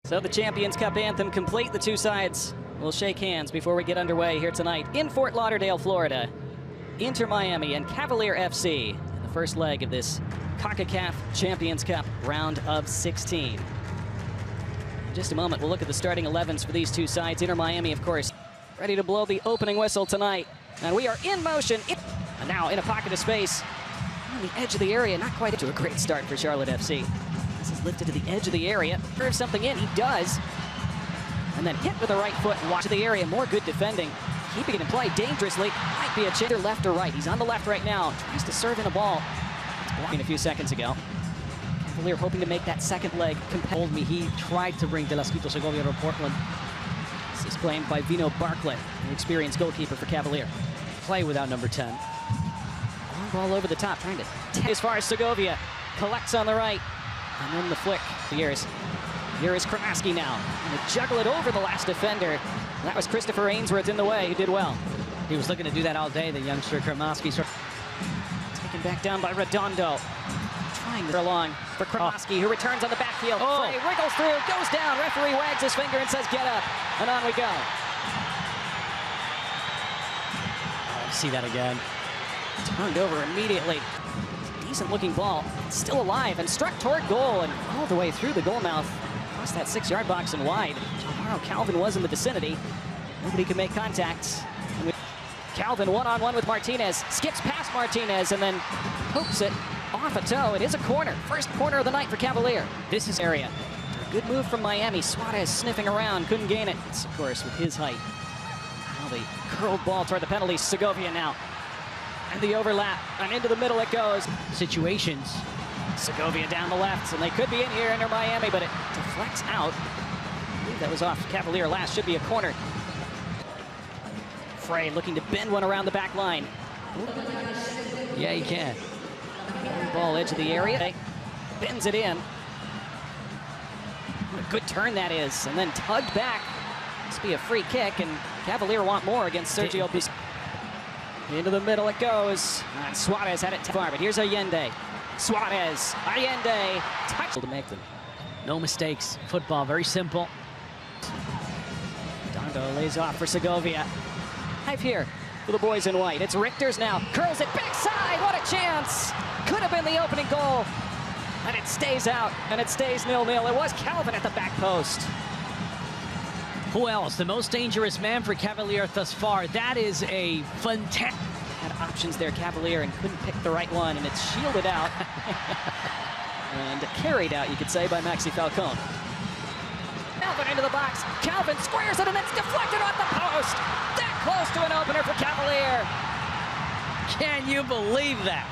So the Champions Cup anthem complete. The two sides will shake hands before we get underway here tonight in Fort Lauderdale, Florida. Inter Miami and Cavalier FC in the first leg of this CONCACAF Champions Cup round of 16. In just a moment, we'll look at the starting 11s for these two sides. Inter Miami, of course, ready to blow the opening whistle tonight. And we are in motion. And now in a pocket of space on the edge of the area. Not quite to a great start for Charlotte FC. This is lifted to the edge of the area. Curves something in. He does. And then hit with the right foot and watch the area. More good defending. Keeping it in play dangerously. Might be a chance. Left or right. He's on the left right now. Tries to serve in a ball. Blocking a few seconds ago. Cavalier hoping to make that second leg competitive. Told me he tried to bring De Las Quito Segovia to Portland. This is claimed by Vino Bartlett, an experienced goalkeeper for Cavalier. Play without number 10. Long ball over the top, trying to as far as Segovia. Collects on the right. And then the flick. Here is Kramaski now. And to juggle it over the last defender. That was Christopher Ainsworth in the way, who did well. He was looking to do that all day, the youngster Kramaski. Taken back down by Redondo. Trying to along for Kramaski, who returns on the backfield. Frey wiggles through, goes down. Referee wags his finger and says, get up. And on we go. See that again. Turned over immediately. Decent looking ball. Still alive and struck toward goal and all the way through the goal mouth. Across that 6-yard box and wide. Tomorrow Calvin was in the vicinity. Nobody could make contact. Calvin one-on-one with Martinez. Skips past Martinez and then pokes it off a toe. It is a corner. First corner of the night for Cavalier. This is area. Good move from Miami. Suarez sniffing around. Couldn't gain it. It's, of course, with his height. Now the curled ball toward the penalty. Segovia now. And the overlap. And into the middle it goes. Situations. Segovia down the left. And they could be in here under Miami, but it deflects out. I believe that was off Cavalier last. Should be a corner. Frey looking to bend one around the back line. Yeah, he can. Ball edge of the area. Bends it in. What a good turn that is. And then tugged back. Must be a free kick, and Cavalier want more against Sergio Busquets. Into the middle it goes. And Suarez had it far, but here's Allende. Suarez, Allende, touch to make them. No mistakes. Football, very simple. Dondo lays off for Segovia. Hype here for the boys in white. It's Richter's now. Curls it backside. What a chance. Could have been the opening goal. And it stays out, and it stays 0-0. It was Calvin at the back post. Who else? The most dangerous man for Cavalier thus far. That is a fantastic... Had options there, Cavalier, and couldn't pick the right one, and it's shielded out. And carried out, you could say, by Maxi Falcone. Calvin into the box. Calvin squares it, and it's deflected off the post. That close to an opener for Cavalier. Can you believe that?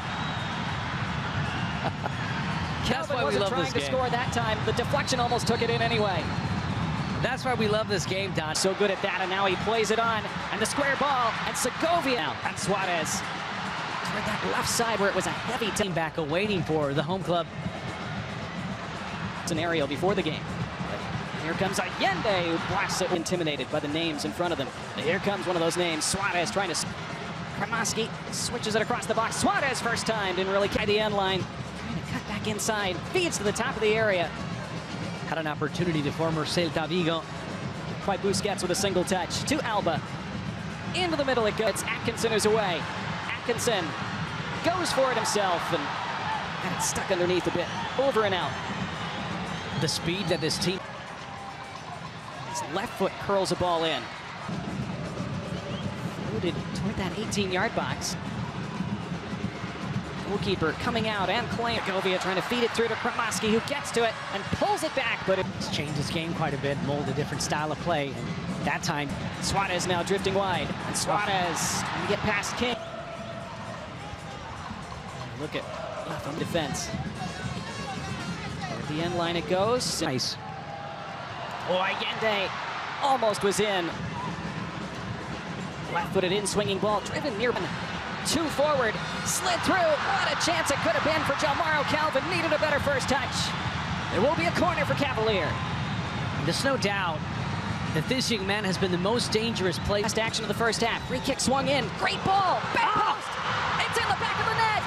That's why we love this game. Calvin wasn't trying to score that time. The deflection almost took it in anyway. That's why we love this game, Don. So good at that, and now he plays it on. And the square ball, and Segovia now, and Suarez. Toward that left side where it was a heavy team back waiting for the home club. Scenario before the game. Here comes Allende, who blasts it, intimidated by the names in front of them. Here comes one of those names, Suarez trying to... Kramaski switches it across the box. Suarez first time, didn't really carry the end line. Trying to cut back inside, feeds to the top of the area. Had an opportunity to former Celta Vigo. By Busquets with a single touch to Alba. Into the middle it goes. It's Atkinson who's away. Atkinson goes for it himself and got it stuck underneath a bit. Over and out. The speed that this team... His left foot curls a ball in. Floated toward that 18-yard box. Goalkeeper coming out and claim. Segovia trying to feed it through to Kramaski, who gets to it and pulls it back, but it's changed his game quite a bit, mold a different style of play, and that time Suarez now drifting wide, and Suarez trying to get past King. Look at left on defense. Toward the end line it goes. Nice. Oh, Allende almost was in. Left-footed in, swinging ball, driven near. Two forward, slid through. What a chance it could have been for Jalmaro Calvin. Needed a better first touch. There will be a corner for Cavalier. There's no doubt that this young man has been the most dangerous player. Last action of the first half. Free kick swung in. Great ball. Back post. It's in the back of the net.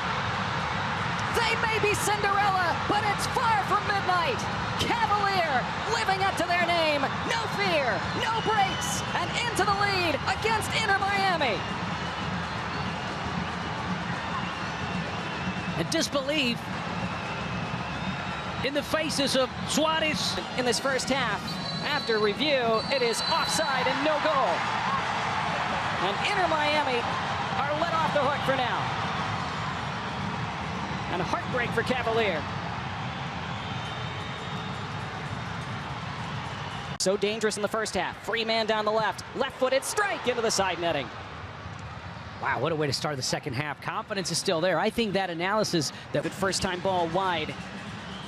They may be Cinderella, but it's far from midnight. Cavalier living up to their time, no fear, no breaks, and into the lead against Inter Miami. And disbelief in the faces of Suarez. In this first half, after review, it is offside and no goal. And Inter Miami are let off the hook for now. And a heartbreak for Cavalier. So dangerous in the first half. Free man down the left. Left-footed strike into the side netting. Wow, what a way to start the second half. Confidence is still there. I think that analysis, that Good first-time ball wide.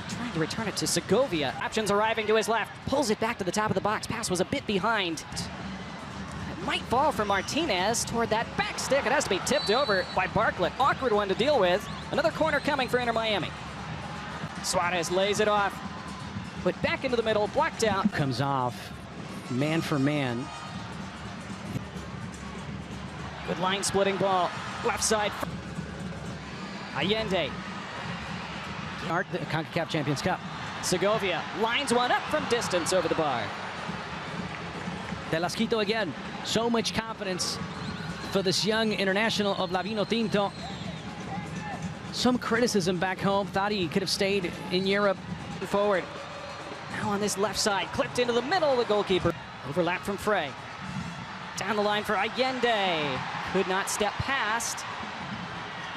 Trying to return it to Segovia. Options arriving to his left. Pulls it back to the top of the box. Pass was a bit behind. It might fall for Martinez toward that back stick. It has to be tipped over by Bartlett. Awkward one to deal with. Another corner coming for Inter Miami. Suarez lays it off. Put back into the middle, blocked out. comes off man for man. Good line splitting ball. Left side. Allende. The CONCACAF Champions Cup. Segovia lines one up from distance over the bar. De Lasquito again. So much confidence for this young international of La Vino Tinto. Some criticism back home. Thought he could have stayed in Europe. Forward. Now on this left side, clipped into the middle of the goalkeeper. Overlap from Frey. Down the line for Allende. Could not step past.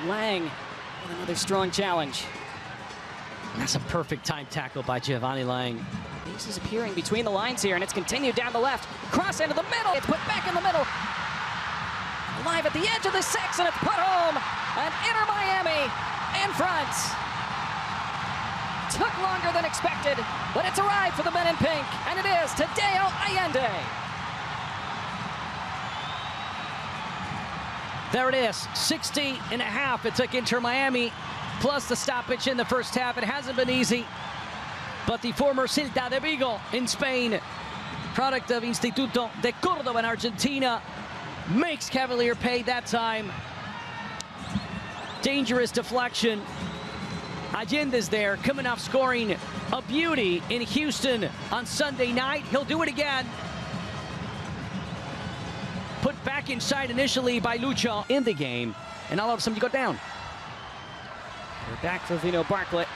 Lang with another strong challenge. That's a perfect time tackle by Giovanni Lang. This is appearing between the lines here, and it's continued down the left. Cross into the middle. It's put back in the middle. Live at the edge of the 6, and it's put home. And Inter Miami in front. Took longer than expected, but it's arrived for the men in pink, and it is Tadeo Allende. There it is, 60 and a half. It took Inter Miami, plus the stoppage in the first half. It hasn't been easy, but the former Celta de Vigo in Spain, product of Instituto de Córdoba in Argentina, makes Cavalier pay that time. Dangerous deflection. Allende's there, coming off scoring a beauty in Houston on Sunday night. He'll do it again. Put back inside initially by Lucho in the game, and all of a sudden you go down. We're back for Vino Bartlett.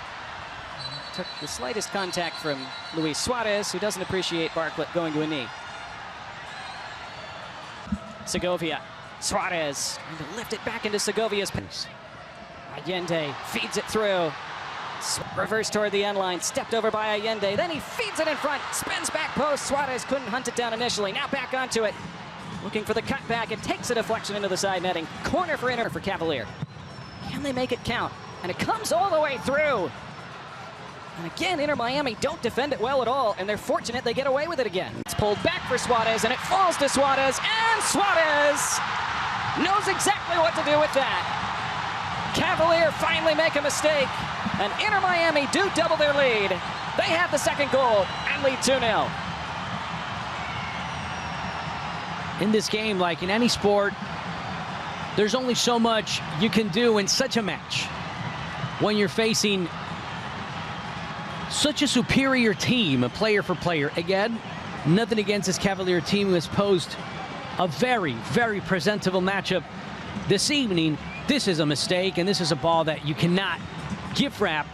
Took the slightest contact from Luis Suarez, who doesn't appreciate Bartlett going to a knee. Segovia. Suarez trying to lift it back into Segovia's pace. Allende feeds it through. Reverse toward the end line, stepped over by Allende. Then he feeds it in front, spins back post. Suarez couldn't hunt it down initially. Now back onto it. Looking for the cutback. It takes a deflection into the side netting. Corner for Inter for Cavalier. Can they make it count? And it comes all the way through. And again, Inter Miami don't defend it well at all, and they're fortunate they get away with it again. It's pulled back for Suarez, and it falls to Suarez, and Suarez knows exactly what to do with that. Cavalier finally make a mistake, and Inter Miami do double their lead. They have the second goal and lead 2-0. In this game, like in any sport, there's only so much you can do in such a match when you're facing such a superior team, player for player. Again, nothing against this Cavalier team who has posed a very, very presentable matchup this evening. This is a mistake, and this is a ball that you cannot gift wrap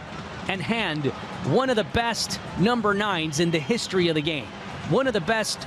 and hand one of the best number 9s in the history of the game. One of the best